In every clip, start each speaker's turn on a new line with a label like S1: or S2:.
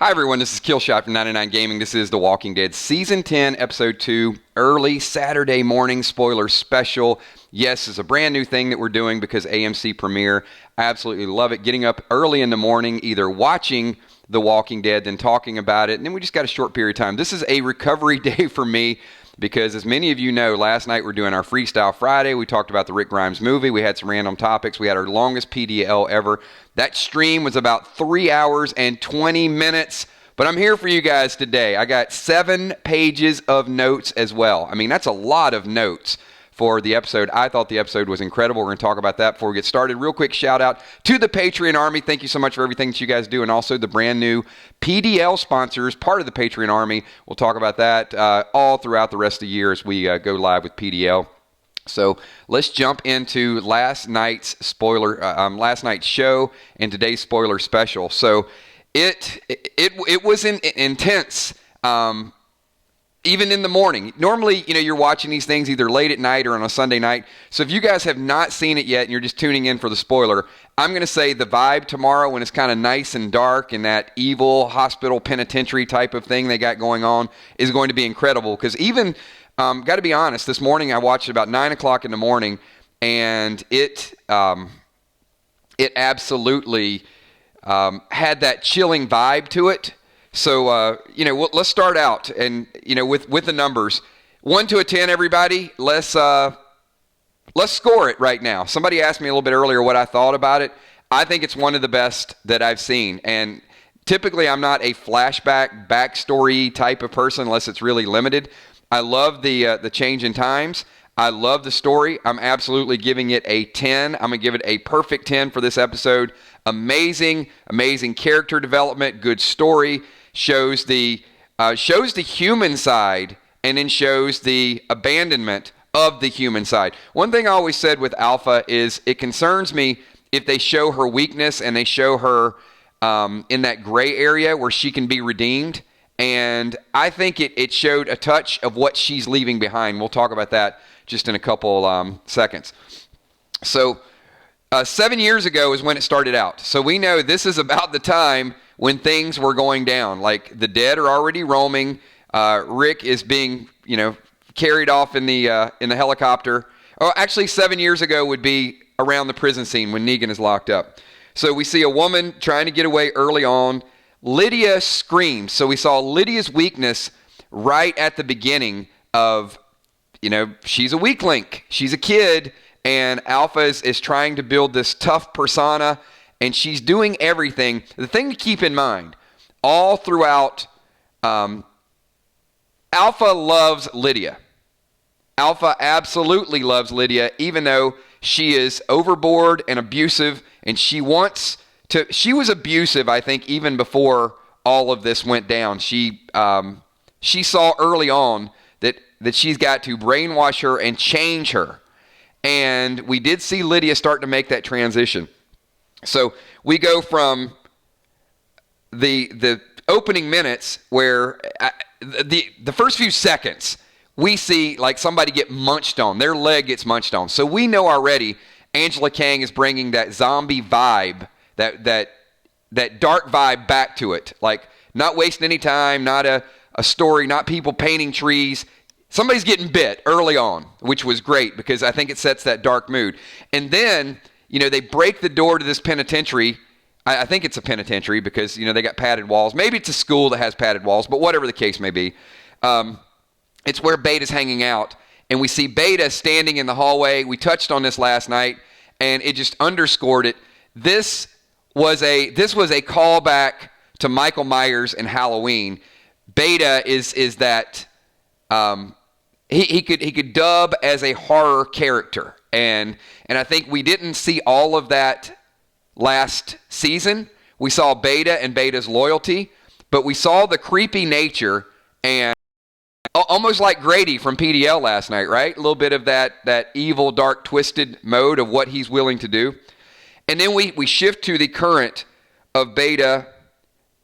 S1: Hi everyone, this is Killshot from 99 Gaming. This is The Walking Dead Season 10, Episode 2, early Saturday morning spoiler special. Yes, it's a brand new thing that we're doing because AMC premiere. I absolutely love it. Getting up early in the morning, either watching The Walking Dead, then talking about it, and then we just got a short period of time. This is a recovery day for me because, as many of you know, last night we're doing our Freestyle Friday. We talked about the Rick Grimes movie. We had some random topics. We had our longest PDL ever. That stream was about 3 hours and 20 minutes. But I'm here for you guys today. I got 7 pages of notes as well. I mean, that's a lot of notes for the episode. I thought the episode was incredible. We're going to talk about that before we get started. Real quick shout out to the Patreon Army. Thank you so much for everything that you guys do. And also the brand new PDL sponsors, part of the Patreon Army. We'll talk about that all throughout the rest of the year as we go live with PDL. So let's jump into last night's show and today's spoiler special. So it was intense. Even in the morning. Normally, you're watching these things either late at night or on a Sunday night. So if you guys have not seen it yet and you're just tuning in for the spoiler, I'm going to say the vibe tomorrow when it's kind of nice and dark and that evil hospital penitentiary type of thing they got going on is going to be incredible. Because even, got to be honest, this morning I watched it about 9 o'clock in the morning, and it absolutely had that chilling vibe to it. So, let's start out and, with the numbers. 1 to a 10, everybody. Let's score it right now. Somebody asked me a little bit earlier what I thought about it. I think it's one of the best that I've seen. And typically I'm not a flashback, backstory type of person unless it's really limited. I love the change in times. I love the story. I'm absolutely giving it a 10. I'm going to give it a perfect 10 for this episode. Amazing character development, good story. Shows the human side and then shows the abandonment of the human side. One thing I always said with Alpha is it concerns me if they show her weakness and they show her in that gray area where she can be redeemed. And I think it showed a touch of what she's leaving behind. We'll talk about that just in a couple seconds. So 7 years ago is when it started out. So we know this is about the time when things were going down. Like the dead are already roaming. Rick is being, carried off in the helicopter. Oh, actually 7 years ago would be around the prison scene when Negan is locked up. So we see a woman trying to get away early on. Lydia screams. So we saw Lydia's weakness right at the beginning of, she's a weak link. She's a kid. And Alpha is trying to build this tough persona, and she's doing everything. The thing to keep in mind, all throughout, Alpha loves Lydia. Alpha absolutely loves Lydia, even though she is overboard and abusive, and she was abusive, I think, even before all of this went down. She saw early on that she's got to brainwash her and change her. And we did see Lydia start to make that transition. So we go from the opening minutes where the first few seconds, we see like somebody get munched on. Their leg gets munched on. So we know already Angela Kang is bringing that zombie vibe, that dark vibe back to it. Like not wasting any time, not a story, not people painting trees. Somebody's getting bit early on, which was great because I think it sets that dark mood. And then, they break the door to this penitentiary. I think it's a penitentiary because, they got padded walls. Maybe it's a school that has padded walls, but whatever the case may be. It's where Beta's hanging out. And we see Beta standing in the hallway. We touched on this last night, and it just underscored it. This was a callback to Michael Myers and Halloween. Beta is that... He could dub as a horror character, and I think we didn't see all of that last season. We saw Beta and Beta's loyalty, but we saw the creepy nature and almost like Grady from PDL last night, right? A little bit of that evil, dark, twisted mode of what he's willing to do, and then we shift to the current of Beta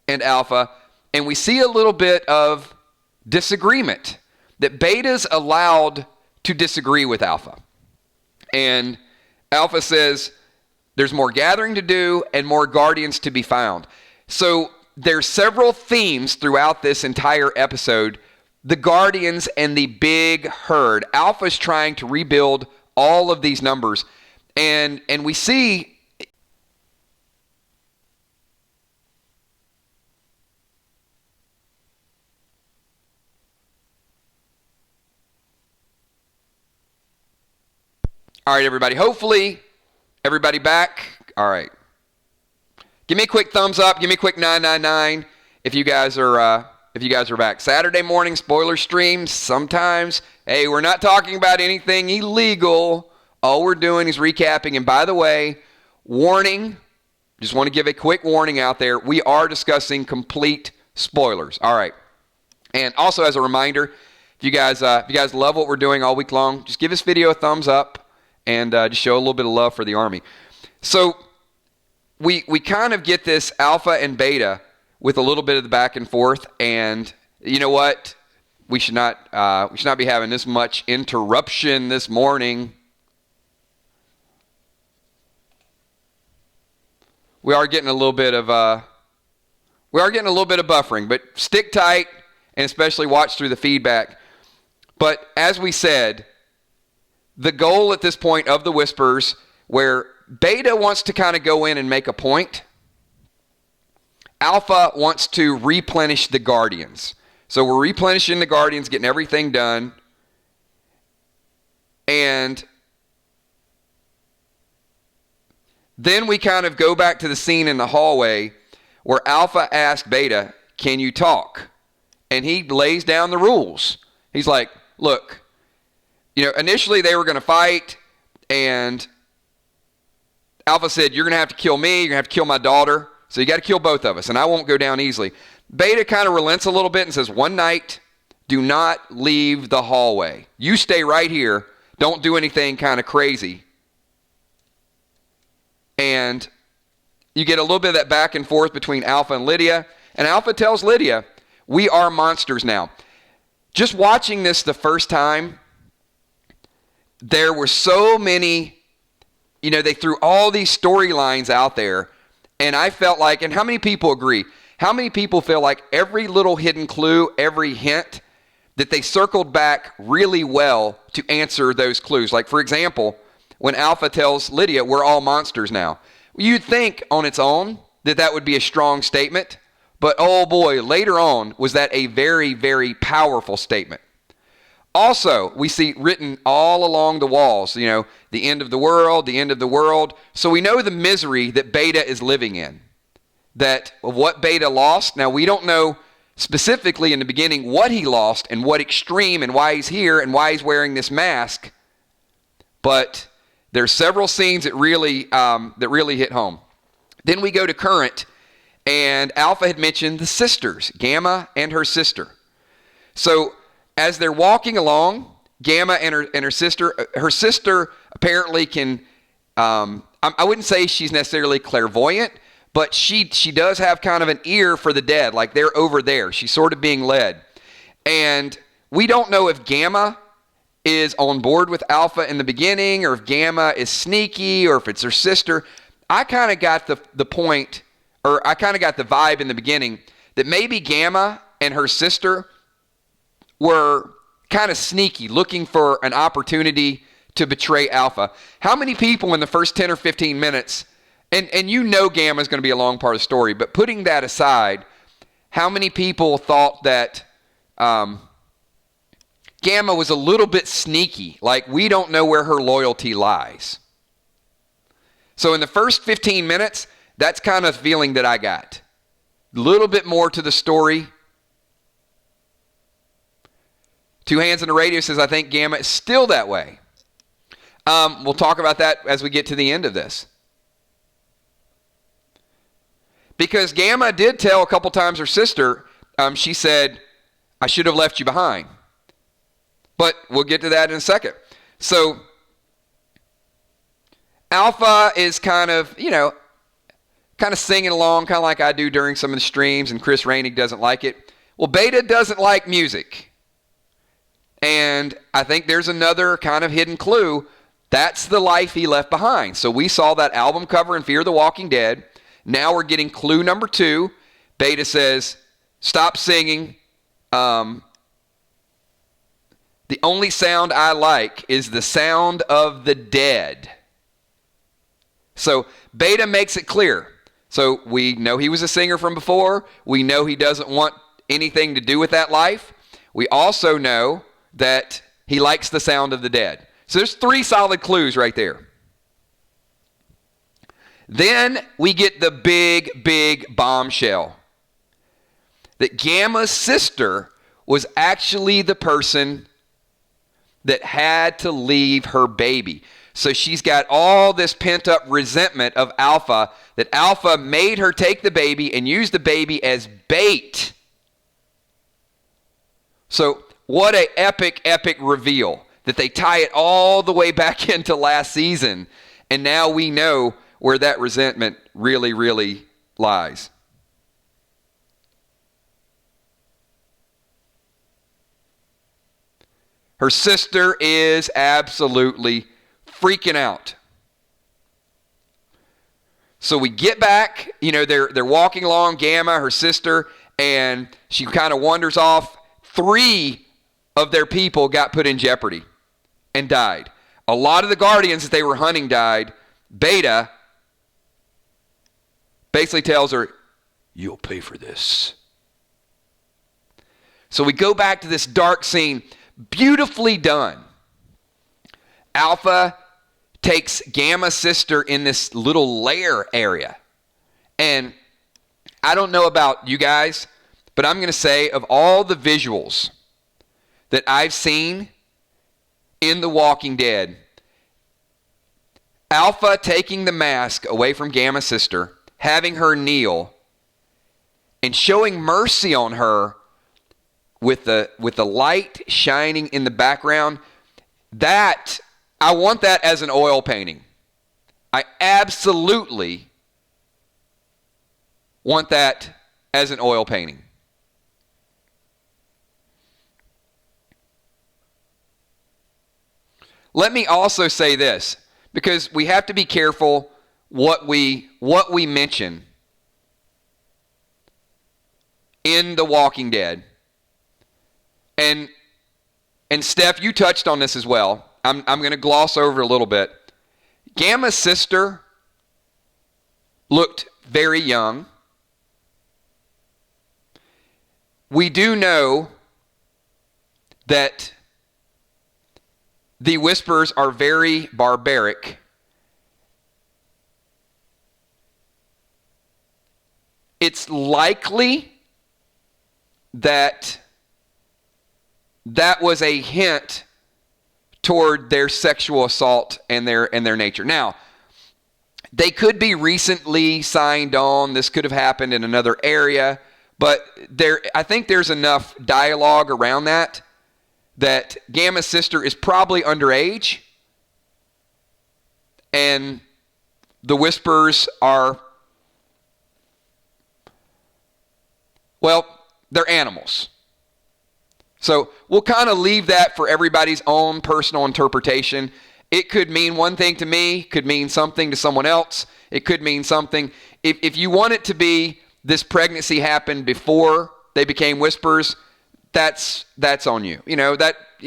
S1: and Alpha, and we see a little bit of disagreement. That Beta's allowed to disagree with Alpha. And Alpha says there's more gathering to do and more guardians to be found. So there's several themes throughout this entire episode. The Guardians and the big herd. Alpha's trying to rebuild all of these numbers. And we see... All right, everybody. Hopefully, everybody back. All right. Give me a quick thumbs up. Give me a quick 999 if you guys are back. Saturday morning spoiler stream. Sometimes, hey, we're not talking about anything illegal. All we're doing is recapping. And by the way, warning. Just want to give a quick warning out there. We are discussing complete spoilers. All right. And also, as a reminder, if you guys love what we're doing all week long, just give this video a thumbs up. And just show a little bit of love for the Army. So we kind of get this alpha and beta with a little bit of the back and forth. And you know what? We should not be having this much interruption this morning. We are getting a little bit of buffering, but stick tight and especially watch through the feedback. But as we said, the goal at this point of the Whispers, where Beta wants to kind of go in and make a point, Alpha wants to replenish the Guardians. So we're replenishing the Guardians, getting everything done. And then we kind of go back to the scene in the hallway where Alpha asks Beta, "Can you talk?" And he lays down the rules. He's like, "Look, initially they were going to fight, and Alpha said, you're going to have to kill me, you're going to have to kill my daughter, so you got to kill both of us, and I won't go down easily." Beta kind of relents a little bit and says, "One night, do not leave the hallway. You stay right here. Don't do anything kind of crazy." And you get a little bit of that back and forth between Alpha and Lydia, and Alpha tells Lydia, "We are monsters now." Just watching this the first time, there were so many, they threw all these storylines out there, and I felt like, and how many people agree? How many people feel like every little hidden clue, every hint, that they circled back really well to answer those clues? Like, for example, when Alpha tells Lydia, "We're all monsters now." You'd think on its own that would be a strong statement, but oh boy, later on was that a very, very powerful statement. Also, we see written all along the walls, the end of the world, the end of the world. So we know the misery that Beta is living in, that of what Beta lost. Now, we don't know specifically in the beginning what he lost and what extreme and why he's here and why he's wearing this mask. But there's several scenes that really hit home. Then we go to current, and Alpha had mentioned the sisters, Gamma and her sister. So as they're walking along, Gamma and her sister apparently can, I wouldn't say she's necessarily clairvoyant, but she does have kind of an ear for the dead, like they're over there. She's sort of being led. And we don't know if Gamma is on board with Alpha in the beginning, or if Gamma is sneaky, or if it's her sister. I kind of got the point, or I kind of got the vibe in the beginning that maybe Gamma and her sister were kind of sneaky, looking for an opportunity to betray Alpha. How many people in the first 10 or 15 minutes, and Gamma is going to be a long part of the story, but putting that aside, how many people thought that Gamma was a little bit sneaky, like we don't know where her loyalty lies? So in the first 15 minutes, that's kind of the feeling that I got. A little bit more to the story. Two Hands in the Radio says, "I think Gamma is still that way." We'll talk about that as we get to the end of this. Because Gamma did tell a couple times her sister, she said, "I should have left you behind." But we'll get to that in a second. So Alpha is kind of singing along, kind of like I do during some of the streams, and Chris Rainey doesn't like it. Well, Beta doesn't like music. And I think there's another kind of hidden clue. That's the life he left behind. So we saw that album cover in Fear the Walking Dead. Now we're getting clue number 2. Beta says, stop singing. The only sound I like is the sound of the dead. So Beta makes it clear. So we know he was a singer from before. We know he doesn't want anything to do with that life. We also know that he likes the sound of the dead. So there's 3 solid clues right there. Then we get the big bombshell. That Gamma's sister was actually the person that had to leave her baby. So she's got all this pent-up resentment of Alpha, that Alpha made her take the baby and use the baby as bait. So what a epic reveal, that they tie it all the way back into last season. And now we know where that resentment really lies. Her sister is absolutely freaking out. So we get back, they're walking along, Gamma, her sister, and she kind of wanders off. 3 of their people got put in jeopardy and died. A lot of the Guardians that they were hunting died. Beta basically tells her, you'll pay for this. So we go back to this dark scene, beautifully done. Alpha takes Gamma's sister in this little lair area. And I don't know about you guys, but I'm going to say of all the visuals that I've seen in The Walking Dead, Alpha taking the mask away from Gamma's sister, having her kneel, and showing mercy on her with the light shining in the background, that I want that as an oil painting. I absolutely want that as an oil painting. Let me also say this, because we have to be careful what we mention in The Walking Dead. And Steph, you touched on this as well. I'm going to gloss over it a little bit. Gamma's sister looked very young. We do know that the Whispers are very barbaric. It's likely that was a hint toward their sexual assault and their nature. Now, they could be recently signed on. This could have happened in another area, but I think there's enough dialogue around that Gamma's sister is probably underage, and the Whispers are, well, they're animals. So we'll kind of leave that for everybody's own personal interpretation. It could mean one thing to me, could mean something to someone else. It could mean something. If you want it to be this pregnancy happened before they became Whispers, that's on you.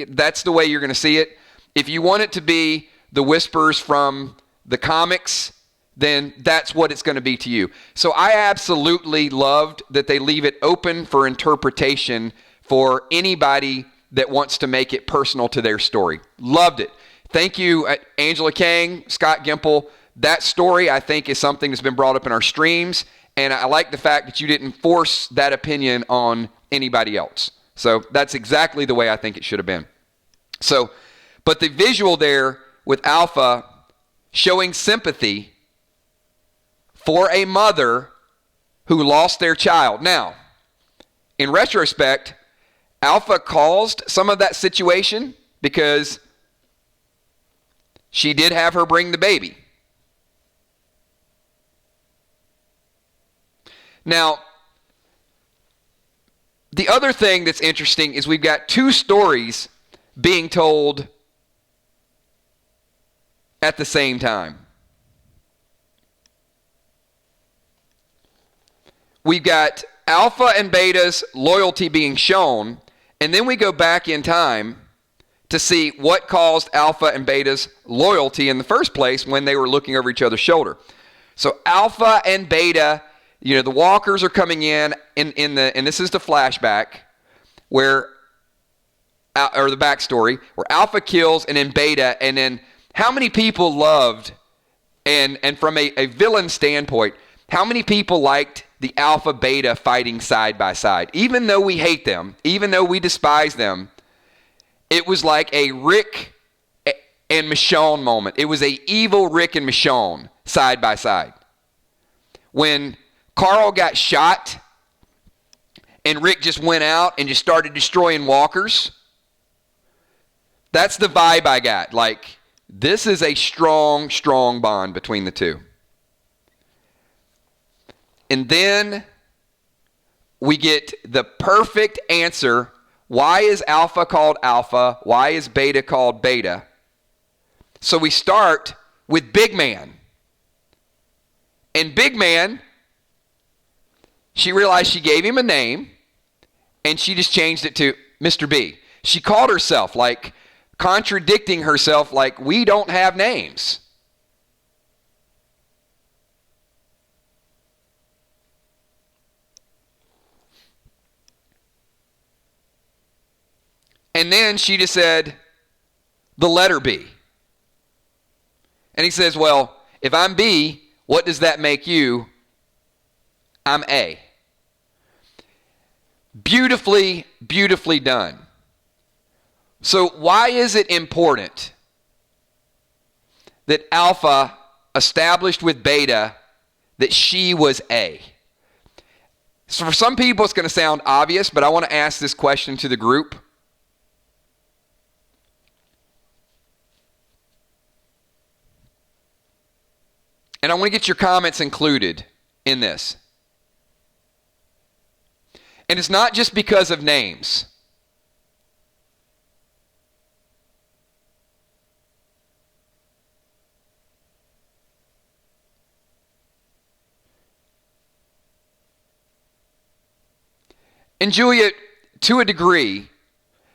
S1: That's the way you're going to see it. If you want it to be the Whispers from the comics, then that's what it's going to be to you. So I absolutely loved that they leave it open for interpretation for anybody that wants to make it personal to their story. Loved it. Thank you, Angela Kang, Scott Gimple. That story, I think, is something that's been brought up in our streams, and I like the fact that you didn't force that opinion on anybody else. So that's exactly the way I think it should have been. So, but the visual there with Alpha showing sympathy for a mother who lost their child. Now, in retrospect, Alpha caused some of that situation because she did have her bring the baby. Now, the other thing that's interesting is we've got 2 stories being told at the same time. We've got alpha and beta's loyalty being shown, and then we go back in time to see what caused alpha and beta's loyalty in the first place when they were looking over each other's shoulder. So alpha and beta, the walkers are coming in and this is the flashback or the backstory where alpha kills and then beta, and then how many people loved and from a villain standpoint, how many people liked the alpha beta fighting side by side? Even though we hate them, even though we despise them, it was like a Rick and Michonne moment. It was a evil Rick and Michonne side by side. When Carl got shot and Rick just went out and just started destroying walkers, that's the vibe I got. Like, this is a strong, strong bond between the two. And then we get the perfect answer. Why is alpha called alpha? Why is beta called beta? So we start with Big Man. And Big Man, she realized she gave him a name, and she just changed it to Mr. B. She called herself, like contradicting herself, like, we don't have names. And then she just said the letter B. And he says, well, if I'm B, what does that make you? I'm A. Beautifully, beautifully done. So why is it important that alpha established with beta that she was A? So for some people it's going to sound obvious, but I want to ask this question to the group. And I want to get your comments included in this. And it's not just because of names. And Julia, to a degree,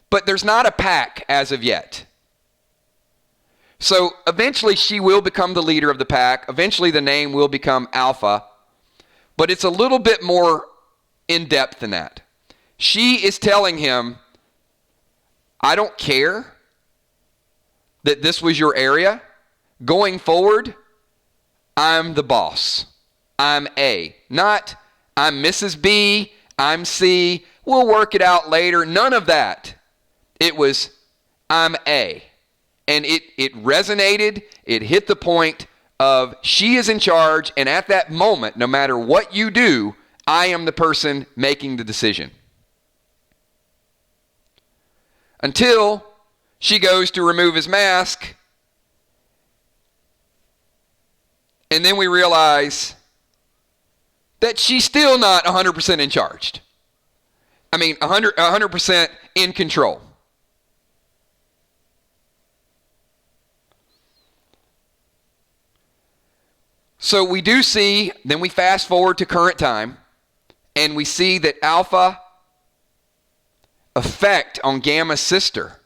S1: but there's not a pack as of yet. So eventually she will become the leader of the pack. Eventually the name will become Alpha. But it's a little bit more in-depth than that. She is telling him, I don't care that this was your area. Going forward, I'm the boss. I'm A. Not, I'm Mrs. B, I'm C, we'll work it out later. None of that. It was, I'm A. And it resonated, it hit the point of she is in charge, and at that moment, no matter what you do, I am the person making the decision. Until she goes to remove his mask, and then we realize that she's still not 100% in charge. I mean, 100% in control. So we do see, then we fast forward to current time, and we see that Alpha effect on Gamma's sister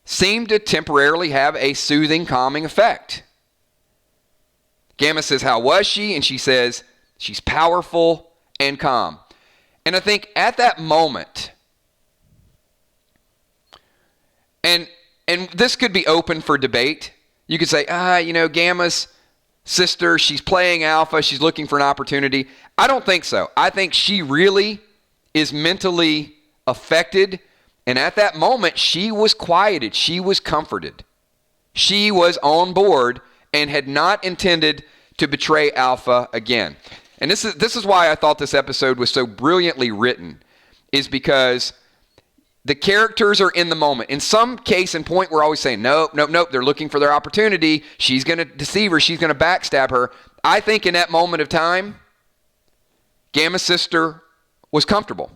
S1: seemed to temporarily have a soothing, calming effect. Gamma says, how was she? And she says, she's powerful and calm. And I think at that moment, and this could be open for debate. You could say, Gamma's sister, she's playing Alpha, she's looking for an opportunity. I don't think so. I think she really is mentally affected, and at that moment, she was quieted, she was comforted. She was on board and had not intended to betray Alpha again. And this is why I thought this episode was so brilliantly written, is because the characters are in the moment. In some case and point, we're always saying, nope, they're looking for their opportunity. She's going to deceive her. She's going to backstab her. I think in that moment of time, Gamma's sister was comfortable.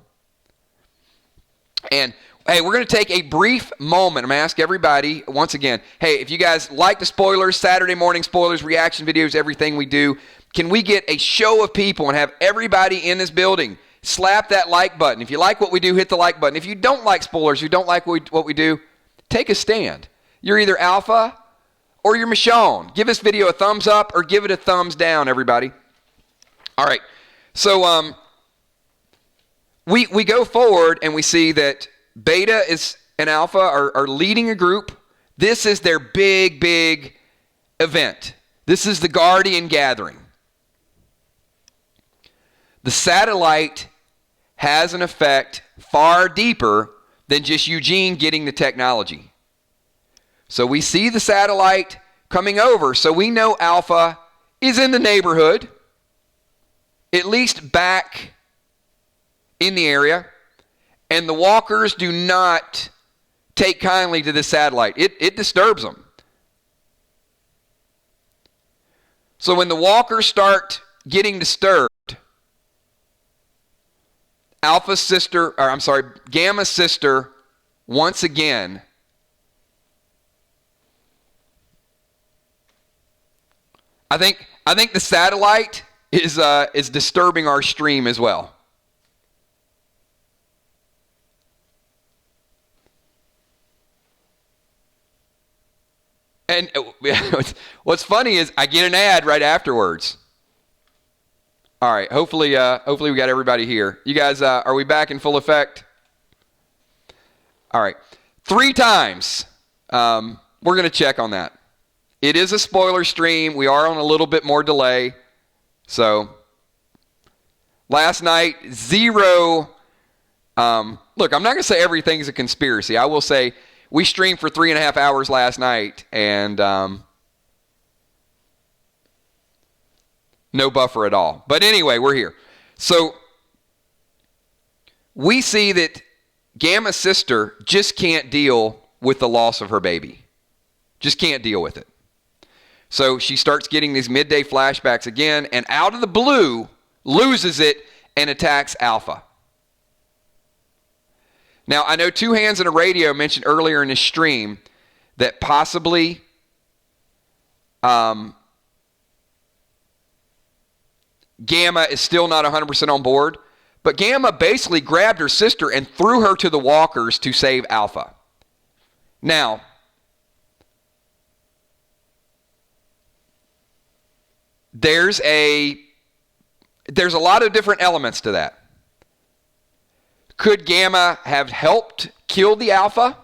S1: And Hey, we're going to take a brief moment. I'm going to ask everybody once again, hey, if you guys like the spoilers, Saturday morning spoilers, reaction videos, everything we do, can we get a show of people and have everybody in this building slap that like button? If you like what we do, hit the like button. If you don't like spoilers, you don't like what we do, take a stand. You're either Alpha or you're Michonne. Give this video a thumbs up or give it a thumbs down, everybody. All right. So we go forward and we see that Beta and Alpha are leading a group. This is their big event. This is the Guardian Gathering. The satellite has an effect far deeper than just Eugene getting the technology. So we see the satellite coming over, so we know Alpha is in the neighborhood, at least back in the area. And the walkers do not take kindly to this satellite. It disturbs them. So when the walkers start getting disturbed, Gamma's sister, once again, I think the satellite is disturbing our stream as well. And what's funny is I get an ad right afterwards. All right, hopefully we got everybody here. You guys, are we back in full effect? All right, 3 times. We're going to check on that. It is a spoiler stream. We are on a little bit more delay. So last night, 0. Look, I'm not going to say everything's a conspiracy. I will say we streamed for 3.5 hours last night, and no buffer at all. But anyway, we're here. So we see that Gamma's sister just can't deal with the loss of her baby. Just can't deal with it. So she starts getting these midday flashbacks again, and out of the blue, loses it and attacks Alpha. Now, I know Two Hands and a Radio mentioned earlier in his stream that possibly Gamma is still not 100% on board, but Gamma basically grabbed her sister and threw her to the walkers to save Alpha. Now, there's a lot of different elements to that. Could Gamma have helped kill the Alpha?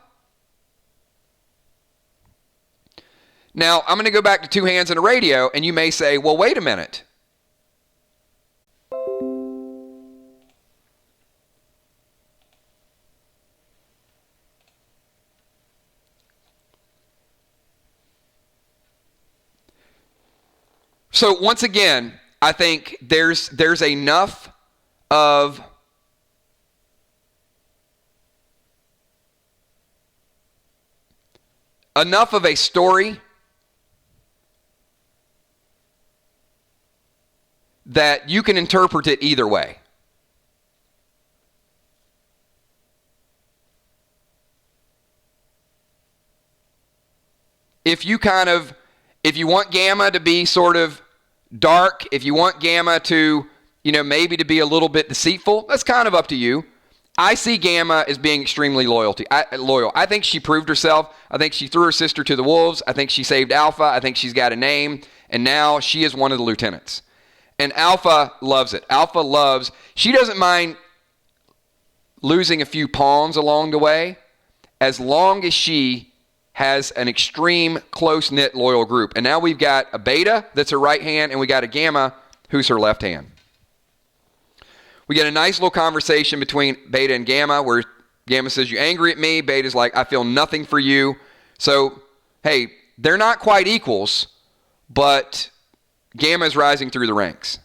S1: Now, I'm going to go back to Two Hands and a Radio, and you may say, well, wait a minute. So once again, I think there's enough of a story that you can interpret it either way. If you want Gamma to be sort of dark, if you want Gamma to, maybe to be a little bit deceitful, that's kind of up to you. I see Gamma as being extremely loyal. I think she proved herself. I think she threw her sister to the wolves. I think she saved Alpha. I think she's got a name. And now she is one of the lieutenants. And Alpha loves it. She doesn't mind losing a few pawns along the way as long as she has an extreme, close-knit, loyal group. And now we've got a Beta that's her right hand, and we got a Gamma who's her left hand. We get a nice little conversation between Beta and Gamma where Gamma says, "You angry at me?" Beta's like, "I feel nothing for you." So, hey, they're not quite equals, but Gamma is rising through the ranks.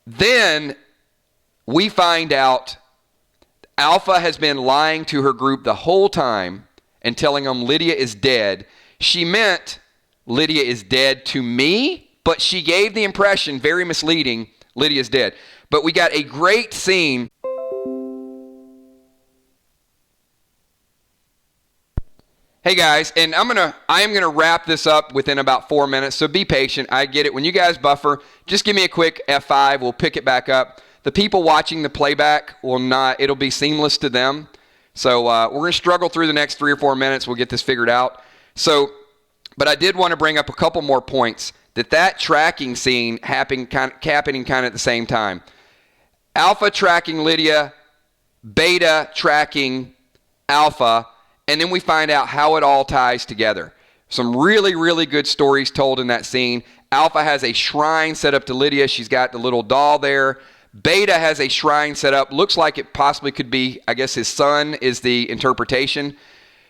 S1: Then we find out Alpha has been lying to her group the whole time and telling them Lydia is dead. She meant Lydia is dead to me, but she gave the impression, very misleading, Lydia's dead. But we got a great scene. Hey guys, and I am gonna wrap this up within about 4 minutes, so be patient. I get it. When you guys buffer, just give me a quick F5. We'll pick it back up. The people watching the playback will not. It'll be seamless to them. So we're gonna struggle through the next 3 or 4 minutes. We'll get this figured out. So, but I did want to bring up a couple more points. That tracking scene happening kind of at the same time. Alpha tracking Lydia, Beta tracking Alpha. And then we find out how it all ties together. Some really, really good stories told in that scene. Alpha has a shrine set up to Lydia. She's got the little doll there. Beta has a shrine set up. Looks like it possibly could be, I guess his son is the interpretation.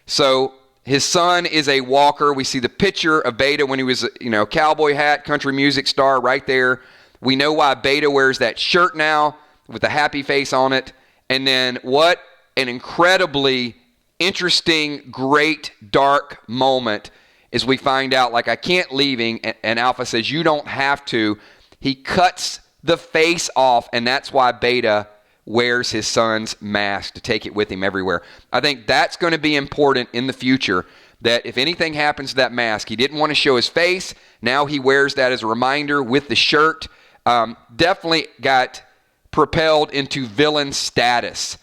S1: So his son is a walker. We see the picture of Beta when he was, cowboy hat, country music star right there. We know why Beta wears that shirt now with a happy face on it. And then what an incredibly interesting, great, dark moment is we find out, like, I can't leaving, and Alpha says, you don't have to. He cuts the face off, and that's why Beta wears his son's mask to take it with him everywhere. I think that's going to be important in the future, that if anything happens to that mask, he didn't want to show his face. Now he wears that as a reminder with the shirt. Definitely got propelled into villain status.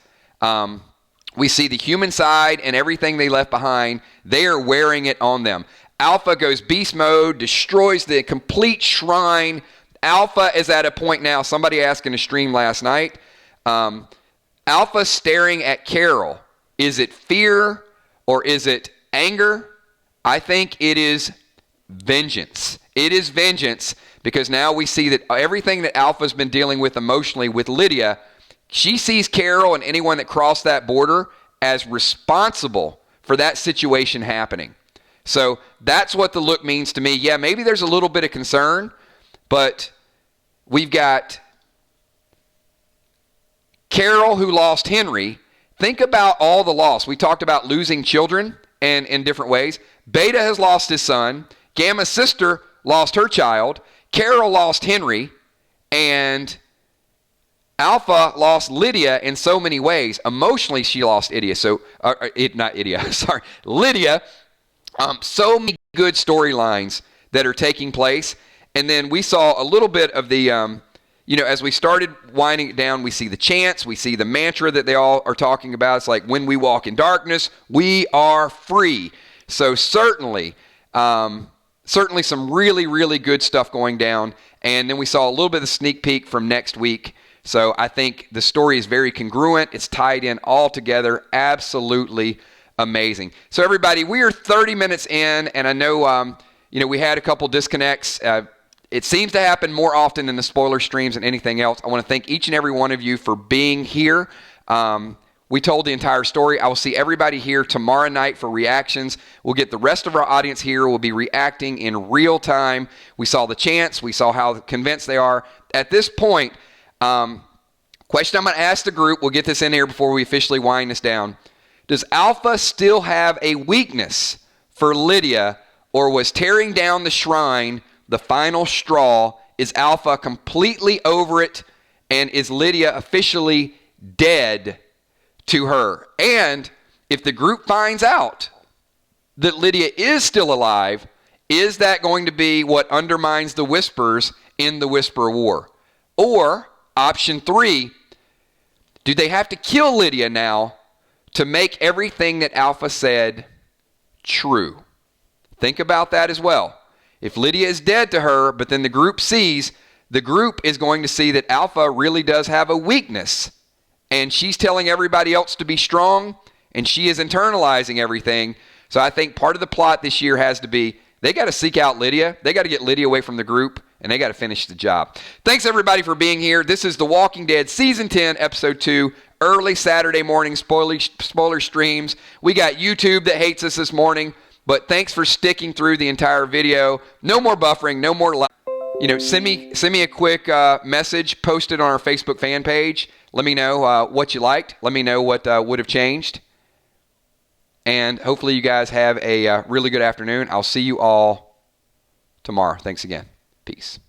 S1: We see the human side and everything they left behind. They are wearing it on them. Alpha goes beast mode, destroys the complete shrine. Alpha is at a point now, somebody asked in a stream last night, Alpha staring at Carol. Is it fear or is it anger? I think it is vengeance. It is vengeance because now we see that everything that Alpha's been dealing with emotionally with Lydia, she sees Carol and anyone that crossed that border as responsible for that situation happening. So that's what the look means to me. Yeah, maybe there's a little bit of concern, but we've got Carol who lost Henry. Think about all the loss. We talked about losing children and in different ways. Beta has lost his son. Gamma's sister lost her child. Carol lost Henry. And Alpha lost Lydia in so many ways. Emotionally, she lost Lydia. Lydia. So many good storylines that are taking place. And then we saw a little bit of the, as we started winding it down, we see the chants, we see the mantra that they all are talking about. It's like, when we walk in darkness, we are free. So certainly some really, really good stuff going down. And then we saw a little bit of the sneak peek from next week. So I think the story is very congruent. It's tied in all together. Absolutely amazing. So everybody, we are 30 minutes in, and I know, we had a couple disconnects. It seems to happen more often in the spoiler streams than anything else. I want to thank each and every one of you for being here. We told the entire story. I will see everybody here tomorrow night for reactions. We'll get the rest of our audience here. We'll be reacting in real time. We saw the chants. We saw how convinced they are. At this point, question I'm going to ask the group. We'll get this in here before we officially wind this down. Does Alpha still have a weakness for Lydia, or was tearing down the shrine the final straw? Is Alpha completely over it, and is Lydia officially dead to her? And if the group finds out that Lydia is still alive, is that going to be what undermines the Whispers in the Whisper War? Or option 3, do they have to kill Lydia now to make everything that Alpha said true? Think about that as well. If Lydia is dead to her, but then the group is going to see that Alpha really does have a weakness, and she's telling everybody else to be strong, and she is internalizing everything. So I think part of the plot this year has to be, they got to seek out Lydia. They got to get Lydia away from the group, and they got to finish the job. Thanks, everybody, for being here. This is The Walking Dead Season 10, Episode 2, early Saturday morning spoiler streams. We got YouTube that hates us this morning, but thanks for sticking through the entire video. No more buffering, no more send me a quick message, post it on our Facebook fan page. Let me know what you liked. Let me know what would have changed. And hopefully you guys have a really good afternoon. I'll see you all tomorrow. Thanks again. Peace.